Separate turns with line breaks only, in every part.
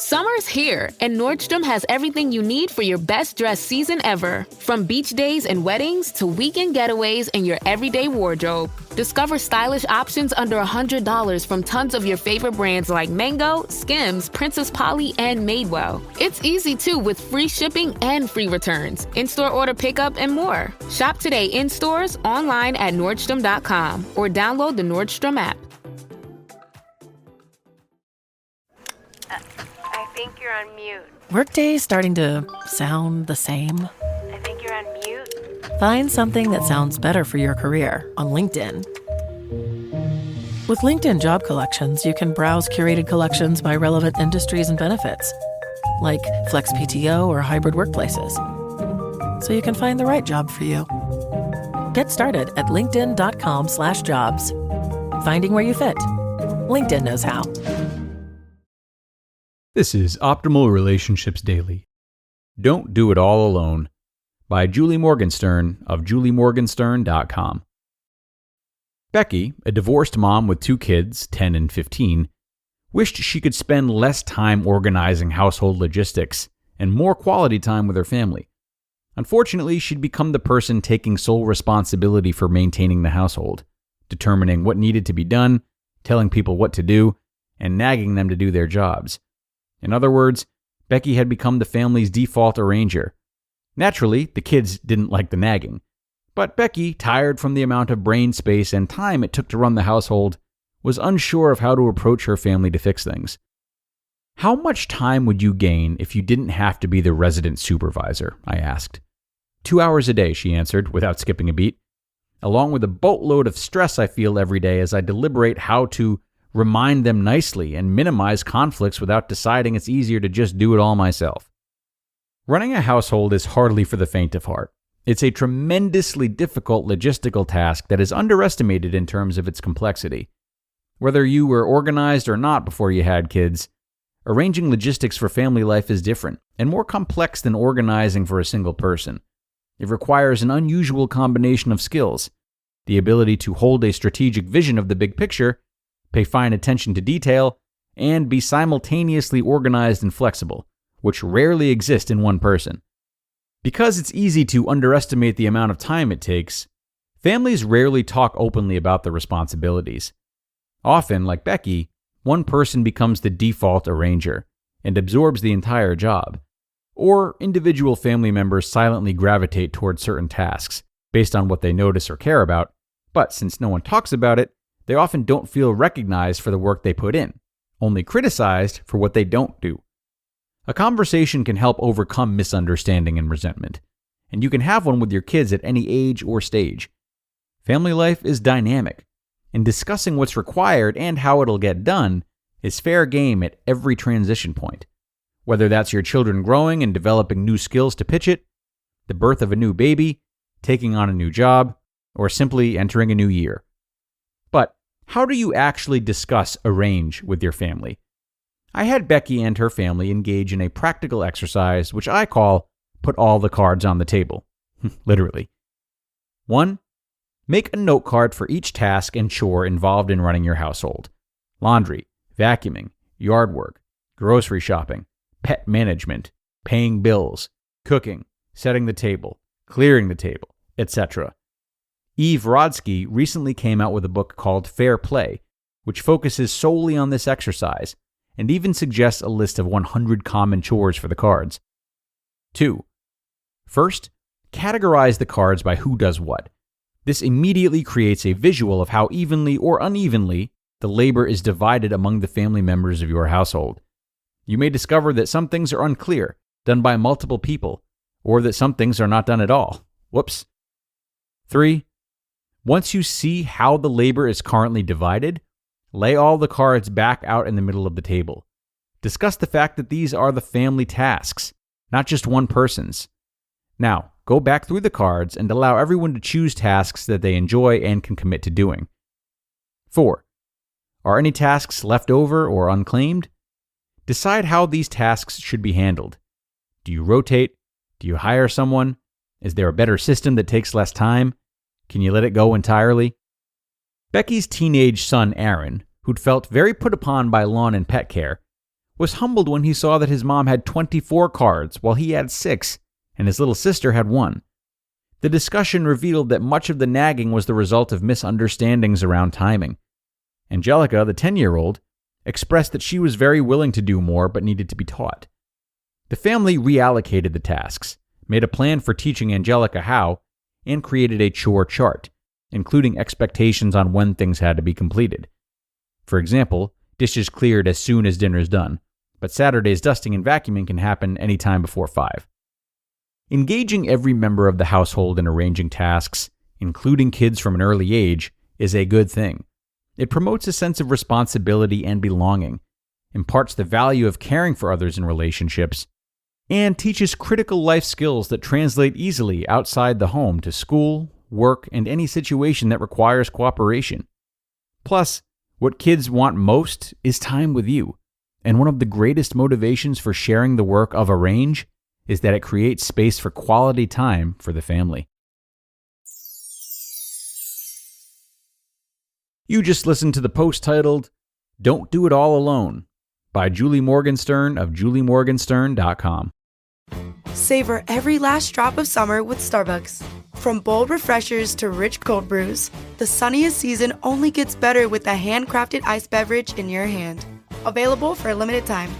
Summer's here, and Nordstrom has everything you need for your best dress season ever. From beach days and weddings to weekend getaways and your everyday wardrobe. Discover stylish options under $100 from tons of your favorite brands like Mango, Skims, Princess Polly, and Madewell. It's easy too with free shipping and free returns, in-store order pickup, and more. Shop today in stores, online at Nordstrom.com, or download the Nordstrom app.
I think you're on mute.
Workday starting to sound the same?
I think you're on mute.
Find something that sounds better for your career on LinkedIn. With LinkedIn Job Collections, you can browse curated collections by relevant industries and benefits, like flex PTO or hybrid workplaces, so you can find the right job for you. Get started at linkedin.com/jobs. Finding where you fit. LinkedIn knows how.
This is Optimal Relationships Daily. Don't Do It All Alone by Julie Morgenstern of juliemorgenstern.com. Becky, a divorced mom with 2 kids, 10 and 15, wished she could spend less time organizing household logistics and more quality time with her family. Unfortunately, she'd become the person taking sole responsibility for maintaining the household, determining what needed to be done, telling people what to do, and nagging them to do their jobs. In other words, Becky had become the family's default arranger. Naturally, the kids didn't like the nagging. But Becky, tired from the amount of brain space and time it took to run the household, was unsure of how to approach her family to fix things. How much time would you gain if you didn't have to be the resident supervisor? I asked. 2 hours a day, she answered, without skipping a beat, along with a boatload of stress I feel every day as I deliberate how to remind them nicely and minimize conflicts without deciding it's easier to just do it all myself. Running a household is hardly for the faint of heart. It's a tremendously difficult logistical task that is underestimated in terms of its complexity. Whether you were organized or not before you had kids, arranging logistics for family life is different and more complex than organizing for a single person. It requires an unusual combination of skills, the ability to hold a strategic vision of the big picture, pay fine attention to detail, and be simultaneously organized and flexible, which rarely exist in one person. Because it's easy to underestimate the amount of time it takes, families rarely talk openly about the responsibilities. Often, like Becky, one person becomes the default arranger and absorbs the entire job, or individual family members silently gravitate towards certain tasks based on what they notice or care about, but since no one talks about it, they often don't feel recognized for the work they put in, only criticized for what they don't do. A conversation can help overcome misunderstanding and resentment, and you can have one with your kids at any age or stage. Family life is dynamic, and discussing what's required and how it'll get done is fair game at every transition point. Whether that's your children growing and developing new skills to pitch it, the birth of a new baby, taking on a new job, or simply entering a new year. But how do you actually discuss arrange with your family? I had Becky and her family engage in a practical exercise which I call put all the cards on the table. Literally. 1. Make a note card for each task and chore involved in running your household. Laundry, vacuuming, yard work, grocery shopping, pet management, paying bills, cooking, setting the table, clearing the table, etc. Eve Rodsky recently came out with a book called Fair Play, which focuses solely on this exercise and even suggests a list of 100 common chores for the cards. 2. First, categorize the cards by who does what. This immediately creates a visual of how evenly or unevenly the labor is divided among the family members of your household. You may discover that some things are unclear, done by multiple people, or that some things are not done at all. Whoops. 3. Once you see how the labor is currently divided, lay all the cards back out in the middle of the table. Discuss the fact that these are the family tasks, not just one person's. Now, go back through the cards and allow everyone to choose tasks that they enjoy and can commit to doing. 4. Are any tasks left over or unclaimed? Decide how these tasks should be handled. Do you rotate? Do you hire someone? Is there a better system that takes less time? Can you let it go entirely? Becky's teenage son, Aaron, who'd felt very put upon by lawn and pet care, was humbled when he saw that his mom had 24 cards while he had 6, and his little sister had 1. The discussion revealed that much of the nagging was the result of misunderstandings around timing. Angelica, the 10-year-old, expressed that she was very willing to do more but needed to be taught. The family reallocated the tasks, made a plan for teaching Angelica how, and created a chore chart, including expectations on when things had to be completed. For example, dishes cleared as soon as dinner's done, but Saturday's dusting and vacuuming can happen anytime before 5. Engaging every member of the household in arranging tasks, including kids from an early age, is a good thing. It promotes a sense of responsibility and belonging, imparts the value of caring for others in relationships, and teaches critical life skills that translate easily outside the home to school, work, and any situation that requires cooperation. Plus, what kids want most is time with you, and one of the greatest motivations for sharing the work of Arrange is that it creates space for quality time for the family. You just listened to the post titled, "Don't Do It All Alone" by Julie Morgenstern of juliemorgenstern.com.
Savor every last drop of summer with Starbucks. From bold refreshers to rich cold brews, the sunniest season only gets better with a handcrafted iced beverage in your hand. Available for a limited time.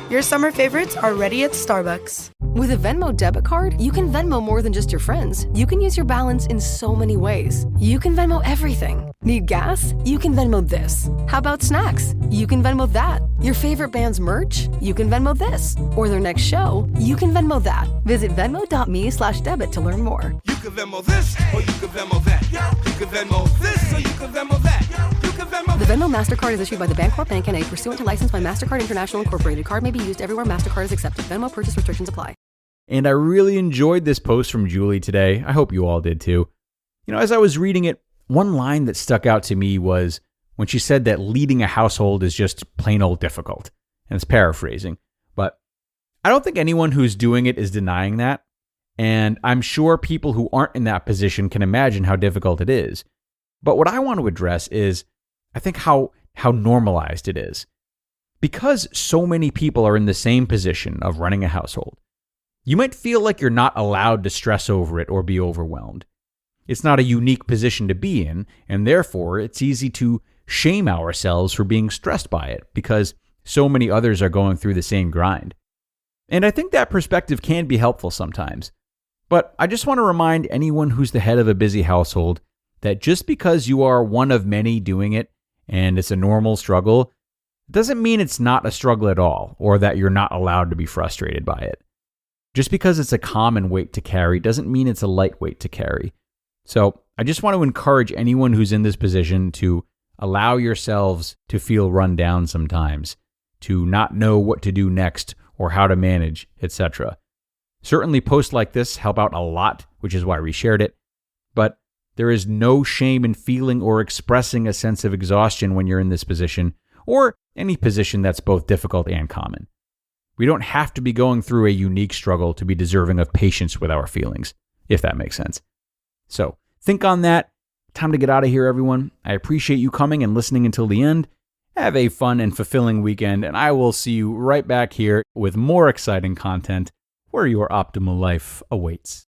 Your summer favorites are ready at Starbucks.
With a Venmo debit card, you can Venmo more than just your friends. You can use your balance in so many ways. You can Venmo everything. Need gas? You can Venmo this. How about snacks? You can Venmo that. Your favorite band's merch? You can Venmo this. Or their next show? You can Venmo that. Visit venmo.me/debit to learn more.
You can Venmo this, or you can Venmo that. You can Venmo this, or you can Venmo that. You can Venmo.
The Venmo MasterCard is issued by the Bancorp Bank N.A. pursuant to license by MasterCard International Incorporated. Card may be used everywhere MasterCard is accepted. Venmo purchase restrictions apply.
And I really enjoyed this post from Julie today. I hope you all did too. As I was reading it, one line that stuck out to me was when she said that leading a household is just plain old difficult. And it's paraphrasing. But I don't think anyone who's doing it is denying that. And I'm sure people who aren't in that position can imagine how difficult it is. But what I want to address is, I think how normalized it is. Because so many people are in the same position of running a household, you might feel like you're not allowed to stress over it or be overwhelmed. It's not a unique position to be in, and therefore it's easy to shame ourselves for being stressed by it because so many others are going through the same grind. And I think that perspective can be helpful sometimes. But I just want to remind anyone who's the head of a busy household that just because you are one of many doing it and it's a normal struggle, doesn't mean it's not a struggle at all or that you're not allowed to be frustrated by it. Just because it's a common weight to carry doesn't mean it's a light weight to carry. So I just want to encourage anyone who's in this position to allow yourselves to feel run down sometimes, to not know what to do next or how to manage, etc. Certainly posts like this help out a lot, which is why we shared it. But there is no shame in feeling or expressing a sense of exhaustion when you're in this position, or any position that's both difficult and common. We don't have to be going through a unique struggle to be deserving of patience with our feelings, if that makes sense. So think on that. Time to get out of here, everyone. I appreciate you coming and listening until the end. Have a fun and fulfilling weekend, and I will see you right back here with more exciting content where your optimal life awaits.